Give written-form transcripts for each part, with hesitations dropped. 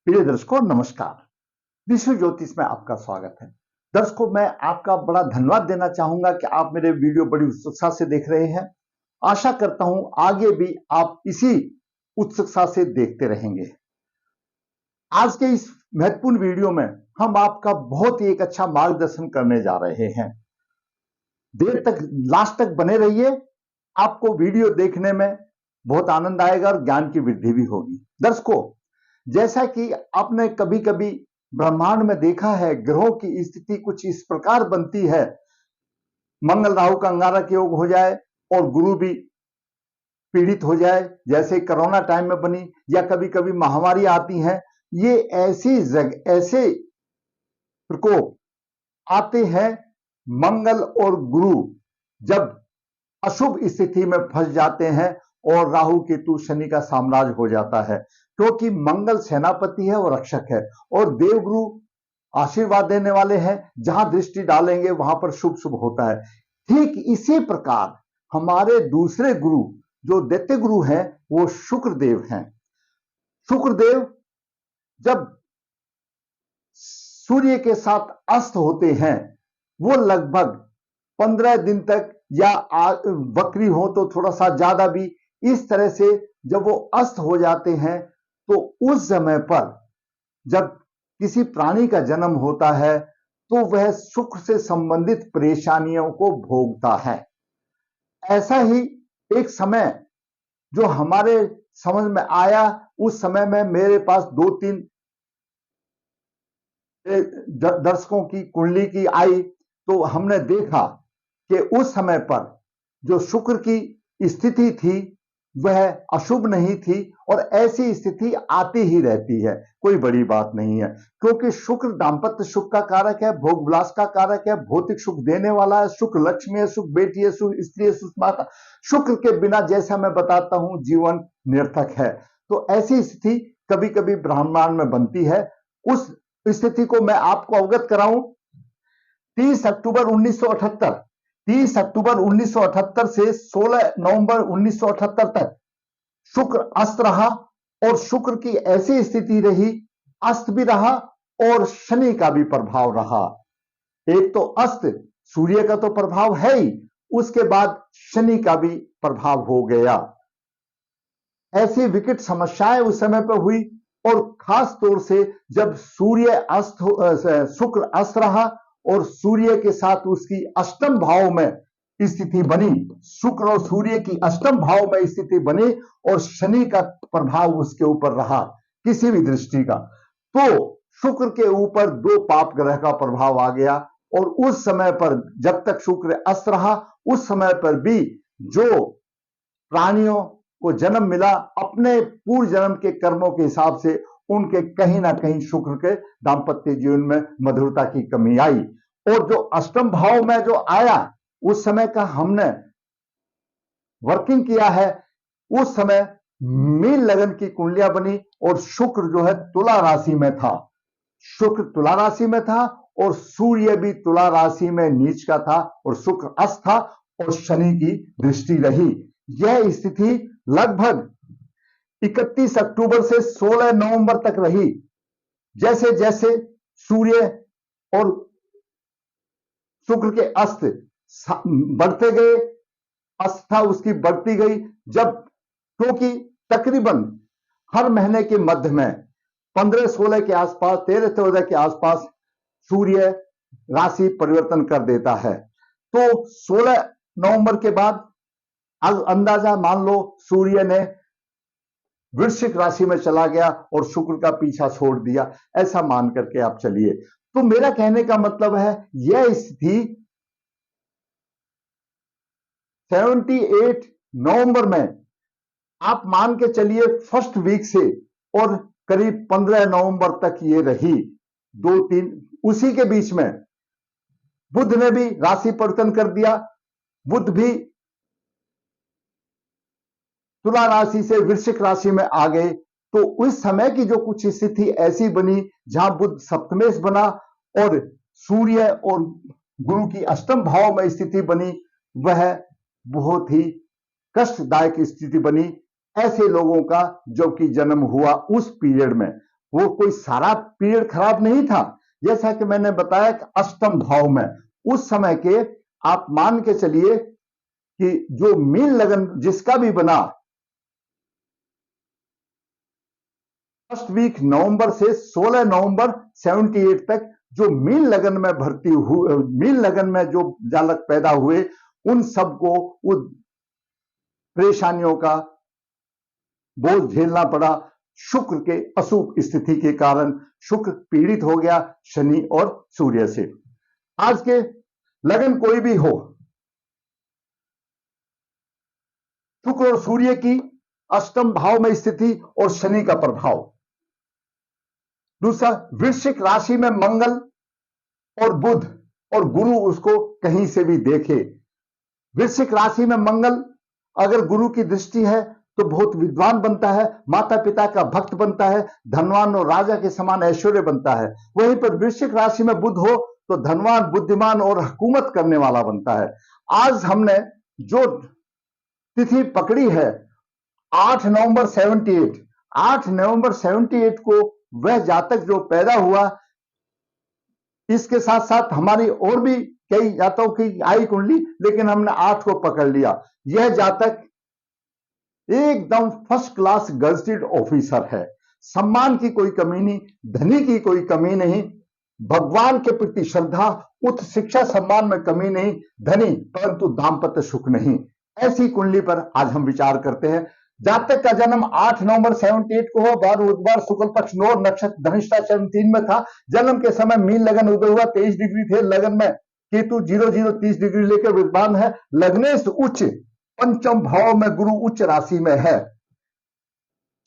प्रिय दर्शकों नमस्कार। विश्व ज्योतिष में आपका स्वागत है। दर्शकों, मैं आपका बड़ा धन्यवाद देना चाहूंगा कि आप मेरे वीडियो बड़ी उत्सुकता से देख रहे हैं। आशा करता हूं आगे भी आप इसी उत्सुकता से देखते रहेंगे। आज के इस महत्वपूर्ण वीडियो में हम आपका बहुत ही एक अच्छा मार्गदर्शन करने जा रहे हैं। देर तक लास्ट तक बने रहिए, आपको वीडियो देखने में बहुत आनंद आएगा और ज्ञान की वृद्धि भी होगी। दर्शकों, जैसा कि आपने कभी कभी ब्रह्मांड में देखा है, ग्रहों की स्थिति कुछ इस प्रकार बनती है, मंगल राहु का अंगारक योग हो जाए और गुरु भी पीड़ित हो जाए, जैसे कोरोना टाइम में बनी, या कभी कभी महामारी आती है। ये ऐसे प्रकोप आते हैं मंगल और गुरु जब अशुभ स्थिति में फंस जाते हैं और राहु केतु शनि का साम्राज्य हो जाता है, क्योंकि मंगल सेनापति है और रक्षक है और देवगुरु आशीर्वाद देने वाले हैं। जहां दृष्टि डालेंगे वहां पर शुभ शुभ होता है। ठीक इसी प्रकार हमारे दूसरे गुरु जो दैत्य गुरु हैं वो शुक्रदेव हैं। शुक्रदेव जब सूर्य के साथ अस्त होते हैं, वो लगभग 15 दिन तक, या वक्री हो तो थोड़ा सा ज्यादा भी, इस तरह से जब वो अस्त हो जाते हैं तो उस समय पर जब किसी प्राणी का जन्म होता है तो वह सुख से संबंधित परेशानियों को भोगता है। ऐसा ही एक समय जो हमारे समझ में आया, उस समय में मेरे पास 2-3 दर्शकों की कुंडली की आई, तो हमने देखा कि उस समय पर जो शुक्र की स्थिति थी वह अशुभ नहीं थी, और ऐसी स्थिति आती ही रहती है, कोई बड़ी बात नहीं है, क्योंकि शुक्र दाम्पत्य सुख का कारक है, भोग विलास का कारक है, भौतिक सुख देने वाला है। सुख लक्ष्मी है, सुख बेटी है, सुख स्त्री है, सुख माता। शुक्र के बिना, जैसा मैं बताता हूं, जीवन निरर्थक है। तो ऐसी स्थिति कभी कभी ब्रह्मांड में बनती है। उस स्थिति को मैं आपको अवगत कराऊं। 30 अक्टूबर 1978 से 16 नवंबर 1978 तक शुक्र अस्त रहा, और शुक्र की ऐसी स्थिति रही, अस्त भी रहा और शनि का भी प्रभाव रहा। एक तो अस्त, सूर्य का तो प्रभाव है ही, उसके बाद शनि का भी प्रभाव हो गया। ऐसी विकट समस्याएं उस समय पर हुई, और खास तौर से जब शुक्र अस्त रहा और सूर्य के साथ उसकी अष्टम भाव में स्थिति बनी, शुक्र और सूर्य की अष्टम भाव में स्थिति बनी, और शनि का प्रभाव उसके ऊपर रहा किसी भी दृष्टि का, तो शुक्र के ऊपर 2 पाप ग्रह का प्रभाव आ गया। और उस समय पर जब तक शुक्र अस्त रहा, उस समय पर भी जो प्राणियों को जन्म मिला, अपने पूर्व जन्म के कर्मों के हिसाब से उनके कहीं ना कहीं शुक्र के दाम्पत्य जीवन में मधुरता की कमी आई। और जो अष्टम भाव में जो आया, उस समय का हमने वर्किंग किया है, उस समय मीन लगन की कुंडलियां बनी, और शुक्र जो है तुला राशि में था। शुक्र तुला राशि में था और सूर्य भी तुला राशि में नीच का था, और शुक्र अस्त था और शनि की दृष्टि रही। यह स्थिति लगभग 31 अक्टूबर से 16 नवंबर तक रही। जैसे जैसे सूर्य और शुक्र के अस्त बढ़ते गए, आस्था उसकी बढ़ती गई, जब, क्योंकि तकरीबन हर महीने के मध्य में 15-16 के आसपास, 13-14 के आसपास सूर्य राशि परिवर्तन कर देता है। तो 16 नवंबर के बाद अंदाजा मान लो सूर्य ने वृश्चिक राशि में चला गया और शुक्र का पीछा छोड़ दिया, ऐसा मान करके आप चलिए। तो मेरा कहने का मतलब है, यह स्थिति 78 नवंबर में आप मान के चलिए फर्स्ट वीक से, और करीब 15 नवंबर तक ये रही। 2-3 उसी के बीच में बुध ने भी राशि परिवर्तन कर दिया। बुध भी तुला राशि से वृश्चिक राशि में आ गए। तो उस समय की जो कुछ स्थिति ऐसी बनी, जहां बुध सप्तमेश बना और सूर्य और गुरु की अष्टम भाव में स्थिति बनी, वह बहुत ही कष्टदायक स्थिति बनी ऐसे लोगों का जो कि जन्म हुआ उस पीरियड में। वो कोई सारा पीरियड खराब नहीं था। जैसा कि मैंने बताया कि अष्टम भाव में उस समय के आप मान के चलिए कि जो मीन लगन जिसका भी बना, फर्स्ट वीक नवंबर से 16 नवंबर 78 तक जो मीन लगन में भर्ती हुए, मीन लगन में जो जातक पैदा हुए, उन सबको उस परेशानियों का बोझ झेलना पड़ा। शुक्र के अशुभ स्थिति के कारण शुक्र पीड़ित हो गया शनि और सूर्य से। आज के लगन कोई भी हो, शुक्र और सूर्य की अष्टम भाव में स्थिति और शनि का प्रभाव। दूसरा, वृश्चिक राशि में मंगल और बुध और गुरु उसको कहीं से भी देखे। वृश्चिक राशि में मंगल अगर गुरु की दृष्टि है तो बहुत विद्वान बनता है, माता पिता का भक्त बनता है, धनवान और राजा के समान ऐश्वर्य बनता है। वहीं पर वृश्चिक राशि में बुध हो तो धनवान, बुद्धिमान और हुकूमत करने वाला बनता है। आज हमने जो तिथि पकड़ी है 8 नवंबर 78, 8 नवंबर 78 को वह जातक जो पैदा हुआ, इसके साथ साथ हमारी और भी कई जातकों की आई कुंडली, लेकिन हमने 8 को पकड़ लिया। यह जातक एकदम फर्स्ट क्लास गजटेड ऑफिसर है, सम्मान की कोई कमी नहीं, धनी की कोई कमी नहीं, भगवान के प्रति श्रद्धा, उच्च शिक्षा सम्मान में कमी नहीं, धनी परंतु दाम्पत्य सुख नहीं। ऐसी कुंडली पर आज हम विचार करते हैं। जातक का जन्म 8 नवंबर 78 को हुआ, बुधवार शुक्ल पक्ष नौर नक्षत्र धनिष्ठा चरण 3 में था। जन्म के समय मीन लगन उदय हुआ, 23 डिग्री थे। लगन में केतु 0030 डिग्री लेकर विद्वान है। लग्नेश उच्च, पंचम भाव में गुरु उच्च राशि में है,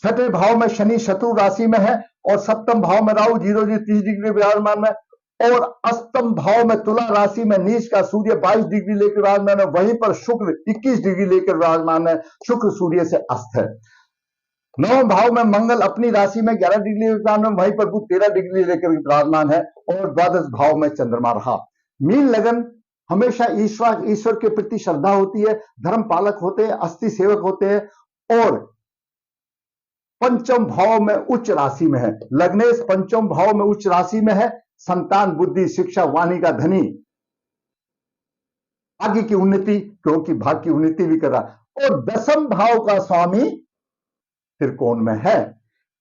छठे भाव में शनि शत्रु राशि में है और सप्तम भाव में राहु 0030 डिग्री विराजमान है और अष्टम भाव में तुला राशि में नीच का सूर्य 22 डिग्री लेकर विराजमान है। वहीं पर शुक्र 21 डिग्री लेकर विराजमान है। शुक्र सूर्य से अस्त है। नवम भाव में मंगल अपनी राशि में 11 डिग्री विराजमान है, वहीं पर बुध 13 डिग्री लेकर विराजमान है और द्वादश भाव में चंद्रमा रहा। मीन लगन हमेशा ईश्वर के प्रति श्रद्धा होती है, धर्म पालक होते हैं, अस्थि सेवक होते हैं और पंचम भाव में उच्च राशि में है। लग्नेश पंचम भाव में उच्च राशि में है, संतान, बुद्धि, शिक्षा, वाणी का धनी, भाग्य की उन्नति, क्योंकि भाग्य की उन्नति भी कर रहा। और दसम भाव का स्वामी त्रिकोण में है,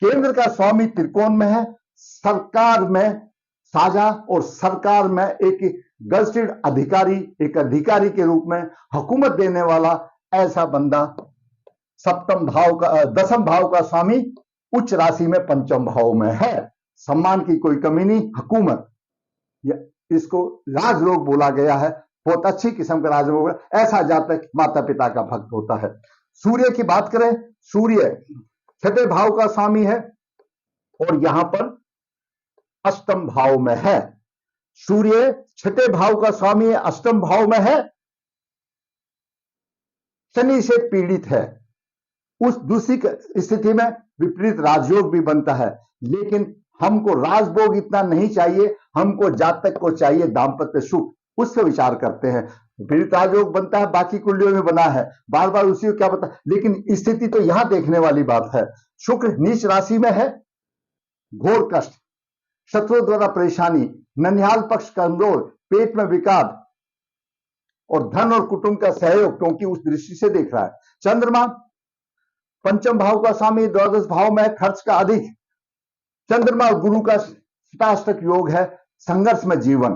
केंद्र का स्वामी त्रिकोण में है, सरकार में साझा और सरकार में एक गजटेड अधिकारी, एक अधिकारी के रूप में हुकूमत देने वाला ऐसा बंदा सप्तम भाव का, दसम भाव का स्वामी उच्च राशि में पंचम भाव में है। सम्मान की कोई कमी नहीं, हुकूमत, इसको राजयोग बोला गया है, बहुत अच्छी किस्म का राजयोग है। ऐसा जातक माता पिता का भक्त होता है। सूर्य की बात करें, सूर्य छठे भाव का स्वामी है और यहां पर अष्टम भाव में है। सूर्य छठे भाव का स्वामी है, अष्टम भाव में है, शनि से पीड़ित है। उस दूसरी स्थिति में विपरीत राजयोग भी बनता है, लेकिन हमको राजभोग इतना नहीं चाहिए, हमको जातक को चाहिए दाम्पत्य सुख, उससे विचार करते हैं। विपरीत राजयोग बनता है, बाकी कुंडलियों में बना है, बार बार उसी को क्या पता, लेकिन स्थिति तो यहां देखने वाली बात है। शुक्र नीच राशि में है, घोर कष्ट, शत्रुओं द्वारा परेशानी, ननिहाल पक्ष कमजोर, पेट में विकार और धन और कुटुंब का सहयोग, क्योंकि उस दृष्टि से देख रहा है। चंद्रमा पंचम भाव का स्वामी द्वादश भाव में, खर्च का अधिक। चंद्रमा और गुरु का सटाष्टक योग है, संघर्ष में जीवन।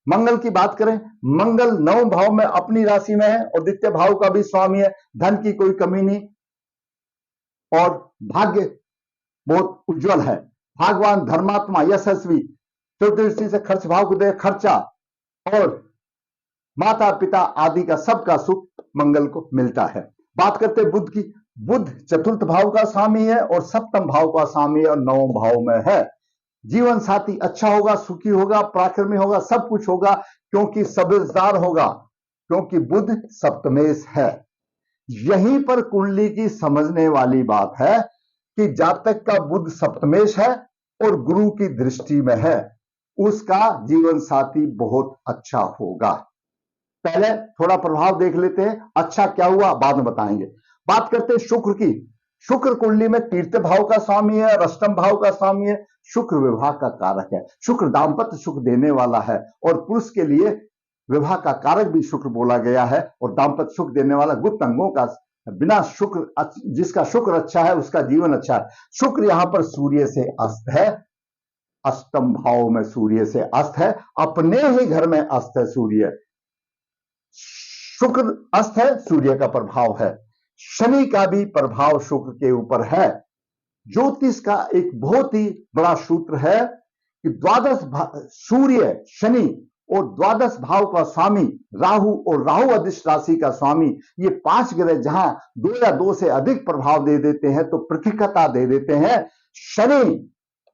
मंगल की बात करें, मंगल नवम भाव में अपनी राशि में है और द्वितीय भाव का भी स्वामी है, धन की कोई कमी नहीं और भाग्य बहुत उज्जवल है। भगवान धर्मात्मा, यशस्वी, चतुर्दृष्टि से खर्च भाव को दे, खर्चा और माता पिता आदि का सबका सुख मंगल को मिलता है। बात करते हैं बुध की। बुध चतुर्थ भाव का स्वामी है और सप्तम भाव का स्वामी और नवम भाव में है। जीवन साथी अच्छा होगा, सुखी होगा, पराक्रमी होगा, सब कुछ होगा, क्योंकि समझदार होगा, क्योंकि बुध सप्तमेश है। यहीं पर कुंडली की समझने वाली बात है कि जातक का बुध सप्तमेश है और गुरु की दृष्टि में है, उसका जीवन साथी बहुत अच्छा होगा। पहले थोड़ा प्रभाव देख लेते हैं, अच्छा क्या हुआ बाद में बताएंगे। बात करते हैं शुक्र की। शुक्र कुंडली में तीर्थ भाव का स्वामी है और अष्टम भाव का स्वामी है। शुक्र विवाह का कारक है, शुक्र दाम्पत्य सुख देने वाला है और पुरुष के लिए विवाह का कारक भी शुक्र बोला गया है और दाम्पत्य सुख देने वाला गुप्त अंगों का बिना शुक्र, जिसका शुक्र अच्छा है उसका जीवन अच्छा है। शुक्र यहां पर सूर्य से अस्त है, अष्टम भाव में सूर्य से अस्त है, अपने ही घर में अस्त है सूर्य। शुक्र अस्त है, सूर्य का प्रभाव है। शनि का भी प्रभाव शुक्र के ऊपर है। ज्योतिष का एक बहुत ही बड़ा सूत्र है कि सूर्य, शनि और द्वादश भाव का स्वामी राहु और राहु अधिष्ठ राशि का स्वामी, ये 5 ग्रह जहां 2 या 2 से अधिक प्रभाव दे देते हैं तो प्रतिकता दे देते हैं। शनि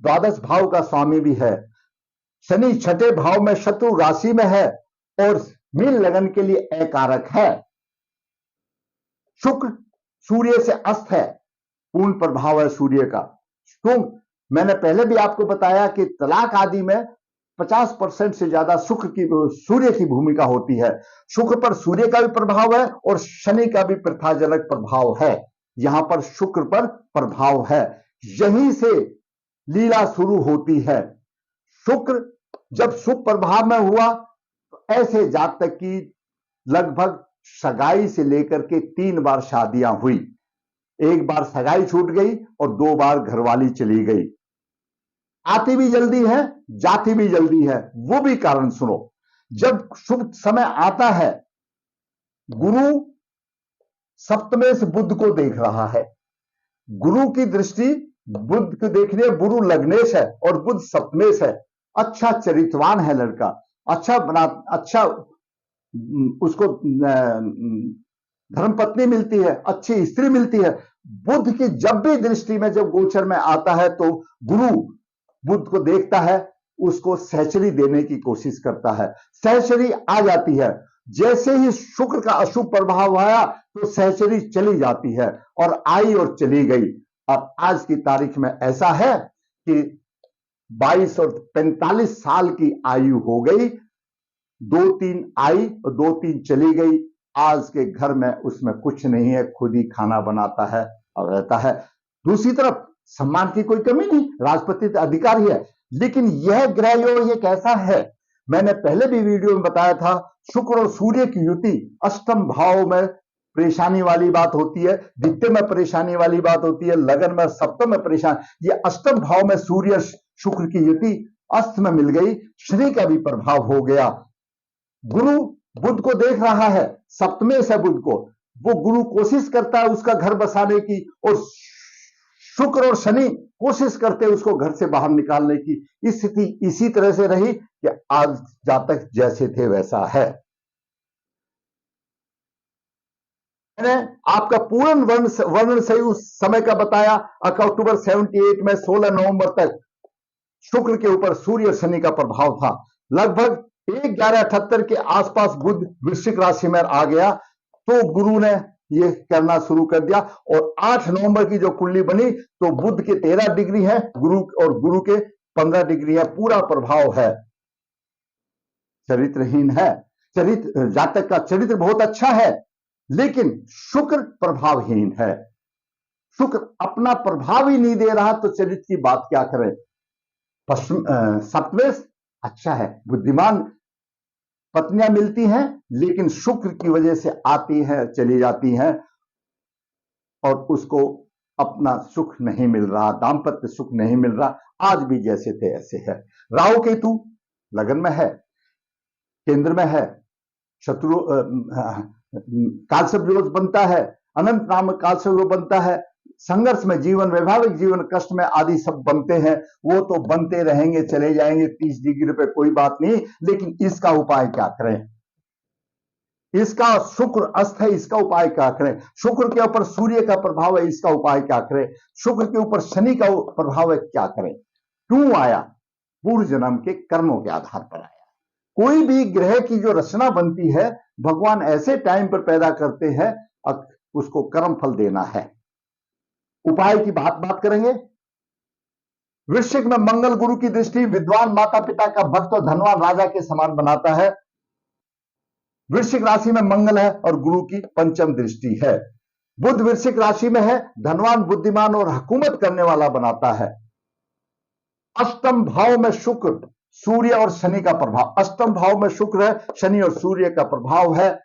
द्वादश भाव का स्वामी भी है, शनि 6ठे भाव में शत्रु राशि में है और मीन लगन के लिए अकारक है। शुक्र सूर्य से अस्त है, पूर्ण प्रभाव है सूर्य का। तो मैंने पहले भी आपको बताया कि तलाक आदि में 50% से ज्यादा सूर्य की भूमिका होती है। शुक्र पर सूर्य का भी प्रभाव है और शनि का भी प्रथाजनक प्रभाव है। यहां पर शुक्र पर प्रभाव है, यहीं से लीला शुरू होती है। शुक्र जब शुभ प्रभाव में हुआ तो ऐसे जातक की लगभग सगाई से लेकर के 3 बार शादियां हुई। 1 बार सगाई छूट गई और 2 बार घरवाली चली गई। आती भी जल्दी है, जाती भी जल्दी है। वो भी कारण सुनो। जब शुभ समय आता है, गुरु सप्तमेश बुध को देख रहा है। गुरु की दृष्टि बुध को देखने, गुरु लग्नेश है और बुध सप्तमेश है। अच्छा चरित्रवान है लड़का, अच्छा उसको धर्मपत्नी मिलती है, अच्छी स्त्री मिलती है। बुध की जब भी दृष्टि में जब गोचर में आता है तो गुरु बुध को देखता है, उसको सहचरी देने की कोशिश करता है। सहचरी आ जाती है, जैसे ही शुक्र का अशुभ प्रभाव आया तो सहचरी चली जाती है और आई और चली गई। अब आज की तारीख में ऐसा है कि 22 और 45 साल की आयु हो गई, 2-3 आई और 2-3 चली गई। आज के घर में उसमें कुछ नहीं है, खुद ही खाना बनाता है और रहता है। दूसरी तरफ सम्मान की कोई कमी नहीं, राजपति अधिकारी है। लेकिन यह ग्रह योग ये कैसा है, मैंने पहले भी वीडियो में बताया था। शुक्र और सूर्य की युति अष्टम भाव में परेशानी वाली बात होती है, द्वितीय में परेशानी वाली बात होती है, लगन में, सप्तम में परेशान। ये अष्टम भाव में सूर्य शुक्र की युति अस्त में मिल गई, शनि का भी प्रभाव हो गया। गुरु बुध को देख रहा है, सप्तमेश है बुध को, वो गुरु कोशिश करता है उसका घर बसाने की और शुक्र और शनि कोशिश करते हैं उसको घर से बाहर निकालने की। स्थिति इसी तरह से रही कि आज जातक जैसे थे वैसा है। मैंने आपका पूर्ण वर्णन सही उस समय का बताया। अक्टूबर 78 में 16 नवंबर तक शुक्र के ऊपर सूर्य और शनि का प्रभाव था। लगभग 1178 के आसपास बुध वृश्चिक राशि में आ गया तो गुरु ने ये करना शुरू कर दिया और 8 नवंबर की जो कुंडली बनी तो बुध के 13 डिग्री है, गुरु के 15 डिग्री है। पूरा प्रभाव है, चरित्रहीन है। जातक का चरित्र बहुत अच्छा है लेकिन शुक्र प्रभावहीन है। शुक्र अपना प्रभाव ही नहीं दे रहा तो चरित्र की बात क्या करें। सप्तमेश अच्छा है, बुद्धिमान पत्नियां मिलती हैं लेकिन शुक्र की वजह से आती हैं चली जाती हैं और उसको अपना सुख नहीं मिल रहा, दाम्पत्य सुख नहीं मिल रहा। आज भी जैसे थे ऐसे है। राहु केतु लगन में है, केंद्र में है, शत्रु कालसर्प योग बनता है, अनंत नामक कालसर्प योग बनता है। संघर्ष में जीवन, वैवाहिक जीवन, कष्ट में आदि सब बनते हैं। वो तो बनते रहेंगे, चले जाएंगे 30 डिग्री पे, कोई बात नहीं। लेकिन इसका उपाय क्या करें। इसका शुक्र अस्त है, इसका उपाय क्या करें। शुक्र के ऊपर सूर्य का प्रभाव है, इसका उपाय क्या करें। शुक्र के ऊपर शनि का प्रभाव है, क्या करें। क्यों आया, पूर्व जन्म के कर्मों के आधार पर आया। कोई भी ग्रह की जो रचना बनती है भगवान ऐसे टाइम पर पैदा करते हैं, उसको कर्म फल देना है। उपाय की बात करेंगे। वृश्चिक में मंगल गुरु की दृष्टि विद्वान माता पिता का भक्त और धनवान राजा के समान बनाता है। वृश्चिक राशि में मंगल है और गुरु की पंचम दृष्टि है। बुध वृश्चिक राशि में है, धनवान, बुद्धिमान और हुकूमत करने वाला बनाता है। अष्टम भाव में शुक्र, सूर्य और शनि का प्रभाव। अष्टम भाव में शुक्र है, शनि और सूर्य का प्रभाव है।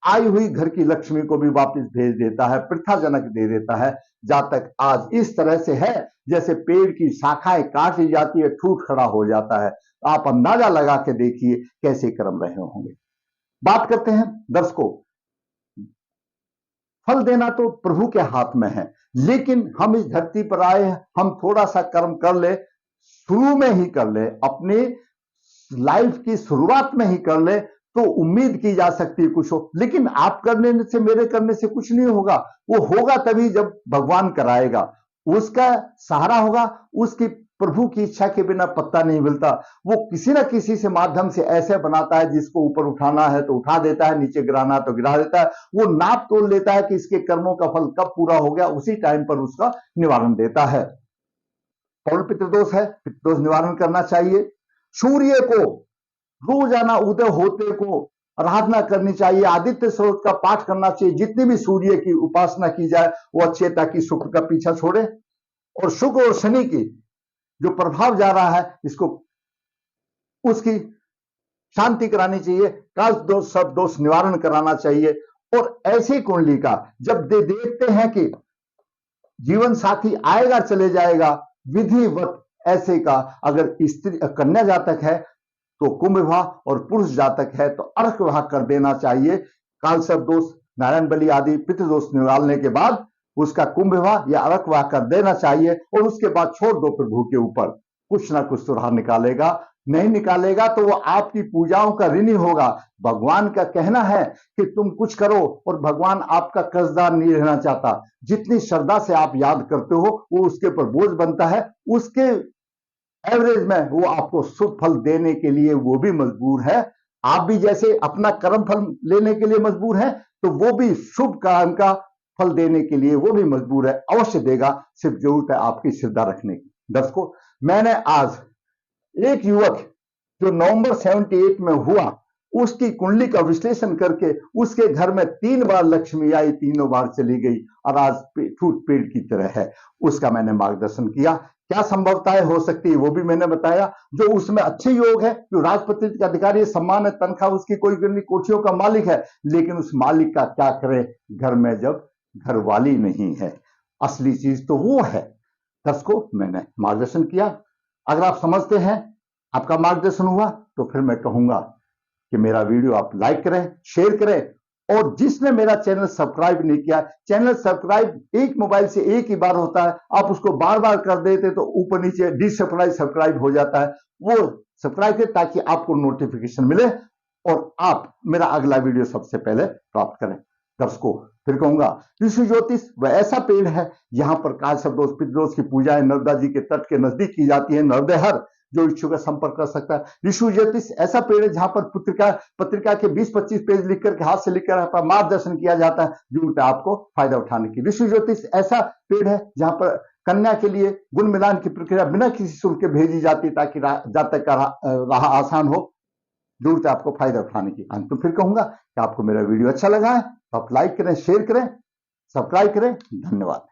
आई हुई घर की लक्ष्मी को भी वापस भेज देता है, प्रथाजनक दे देता है। जातक आज इस तरह से है जैसे पेड़ की शाखाएं काट ली जाती है, टूट खड़ा हो जाता है। आप अंदाजा लगा के देखिए कैसे कर्म रहे होंगे। बात करते हैं दर्शकों, फल देना तो प्रभु के हाथ में है, लेकिन हम इस धरती पर आए, हम थोड़ा सा कर्म कर ले, शुरू में ही कर ले, अपने लाइफ की शुरुआत में ही कर ले, तो उम्मीद की जा सकती है कुछ हो। लेकिन आप करने से, मेरे करने से कुछ नहीं होगा। वो होगा तभी जब भगवान कराएगा, उसका सहारा होगा। उसकी प्रभु की इच्छा के बिना पत्ता नहीं मिलता। वो किसी ना किसी से माध्यम से ऐसे बनाता है, जिसको ऊपर उठाना है तो उठा देता है, नीचे गिराना है तो गिरा देता है। वो नाप तोल लेता है कि इसके कर्मों का फल कब पूरा हो गया, उसी टाइम पर उसका निवारण देता है। कौन पितृदोष है, पितृदोष निवारण करना चाहिए। सूर्य को रोजाना उदय होते को आराधना करनी चाहिए, आदित्य स्रोत का पाठ करना चाहिए। जितनी भी सूर्य की उपासना की जाए वो अच्छी है, ताकि शुक्र का पीछा छोड़े। और शुक्र और शनि की जो प्रभाव जा रहा है, इसको उसकी शांति करानी चाहिए, काल दोष सब दोष निवारण कराना चाहिए। और ऐसी कुंडली का जब देखते हैं कि जीवन साथी आएगा चले जाएगा, विधिवत ऐसे का अगर स्त्री कन्या जातक है तो कुंभ विवाह, और पुरुष जातक है तो अर्क विवाह कर देना चाहिए। काल सर्प दोष, नारायण बलि आदि पितृदोष निकालने के बाद उसका कुंभ विवाह या अर्क विवाह कर देना चाहिए। और उसके बाद छोड़ दो प्रभु के ऊपर, कुछ ना कुछ सुधार निकालेगा। नहीं निकालेगा तो वो आपकी पूजाओं का ऋणी होगा। भगवान का कहना है कि तुम कुछ करो, और भगवान आपका कर्जदार नहीं रहना चाहता। जितनी श्रद्धा से आप याद करते हो वो उसके ऊपर बोझ बनता है। उसके एवरेज में वो आपको शुभ फल देने के लिए वो भी मजबूर है। आप भी जैसे अपना कर्म फल लेने के लिए मजबूर है, तो वो भी शुभ कर्म का फल देने के लिए वो भी मजबूर है। अवश्य देगा, सिर्फ जरूरत है आपकी श्रद्धा रखने की। दर्शकों, मैंने आज एक युवक जो नवंबर 78 में हुआ, उसकी कुंडली का विश्लेषण करके उसके घर में 3 बार लक्ष्मी आई, तीनों बार चली गई, और आज टूट पेड़ की तरह है। उसका मैंने मार्गदर्शन किया। क्या संभवताएं हो सकती है वो भी मैंने बताया। जो उसमें अच्छे योग है, जो राजपत्रित का अधिकारी, सम्मान है, तनख्वाह उसकी कोई गंदी कोठियों का मालिक है, लेकिन उस मालिक का क्या करे घर में जब घरवाली नहीं है। असली चीज तो वो है। दर्शकों, मैंने मार्गदर्शन किया। अगर आप समझते हैं, आपका मार्गदर्शन हुआ, तो फिर मैं कहूंगा कि मेरा वीडियो आप लाइक करें, शेयर करें। और जिसने मेरा चैनल सब्सक्राइब नहीं किया, चैनल सब्सक्राइब एक मोबाइल से एक ही बार होता है। आप उसको बार बार कर देते तो ऊपर नीचे डिसब्सक्राइब हो जाता है। वो सब्सक्राइब करें ताकि आपको नोटिफिकेशन मिले और आप मेरा अगला वीडियो सबसे पहले प्राप्त करें। दर्शकों, फिर कहूंगा, ऋषि ज्योतिष वह ऐसा पेड़ है यहाँ पर काल सर्प दोष, पितृदोष की पूजाएं नर्मदा जी के तट के नजदीक की जाती है। नर्मदेहर जो इच्छुक का संपर्क कर सकता है। ऋषि ज्योतिष ऐसा पेड़ है जहां पर पत्रिका के 20-25 पेज लिख करके हाथ से लिखकर मार्गदर्शन किया जाता है, जो आपको फायदा उठाने की। ऋषि ज्योतिष ऐसा पेड़ है जहां पर कन्या के लिए गुण मिलान की प्रक्रिया बिना किसी शुल्क के भेजी जाती, ताकि जातक का राह आसान हो। जरूरत है आपको फायदा उठाने की। अंत में फिर कहूंगा कि आपको मेरा वीडियो अच्छा लगा है तो आप लाइक करें, शेयर करें, सब्सक्राइब करें। धन्यवाद।